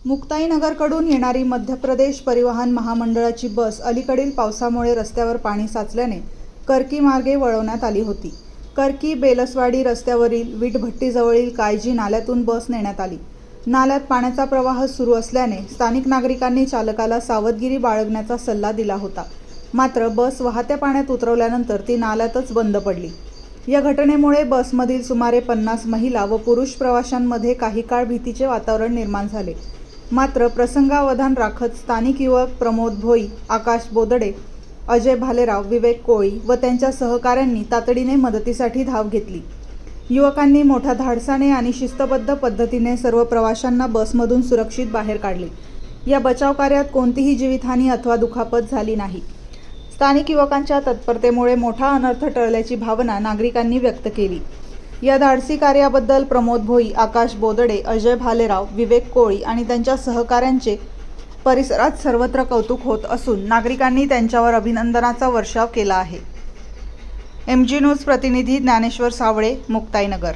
मुक्ताईनगरकडून येणारी मध्य प्रदेश परिवहन महामंडळाची बस अलीकडील पावसामुळे रस्त्यावर पाणी साचल्याने कर्की मार्गे वळवण्यात आली होती. कर्की बेलसवाडी रस्त्यावरील वीटभट्टीजवळील कायजी नाल्यातून बस नेण्यात आली. नाल्यात पाण्याचा प्रवाह सुरू असल्याने स्थानिक नागरिकांनी चालकाला सावधगिरी बाळगण्याचा सल्ला दिला होता. मात्र बस वाहत्या पाण्यात उतरवल्यानंतर ती नाल्यातच बंद पडली. या घटनेमुळे बसमधील सुमारे 50 महिला व पुरुष प्रवाशांमध्ये काही काळ भीतीचे वातावरण निर्माण झाले. मात्र प्रसंगावधान राखत स्थानिक युवक प्रमोद भोई, आकाश बोदडे, अजय भालेराव, विवेक कोळी व त्यांच्या सहकाऱ्यांनी तातडीने मदतीसाठी धाव घेतली. युवकांनी मोठ्या धाडसाने आणि शिस्तबद्ध पद्धतीने सर्व प्रवाशांना बसमधून सुरक्षित बाहेर काढले. या बचाव कार्यात कोणतीही जीवितहानी अथवा दुखापत झाली नाही. स्थानिक युवकांच्या तत्परतेमुळे मोठा अनर्थ टळल्याची भावना नागरिकांनी व्यक्त केली. या धाडसी कार्याबद्दल प्रमोद भोई, आकाश बोदडे, अजय भालेराव, विवेक कोळी आणि त्यांच्या सहकाऱ्यांचे परिसरात सर्वत्र कौतुक होत असून नागरिकांनी त्यांच्यावर अभिनंदनाचा वर्षाव केला आहे. MG न्यूज प्रतिनिधी ज्ञानेश्वर सावळे, मुक्ताईनगर.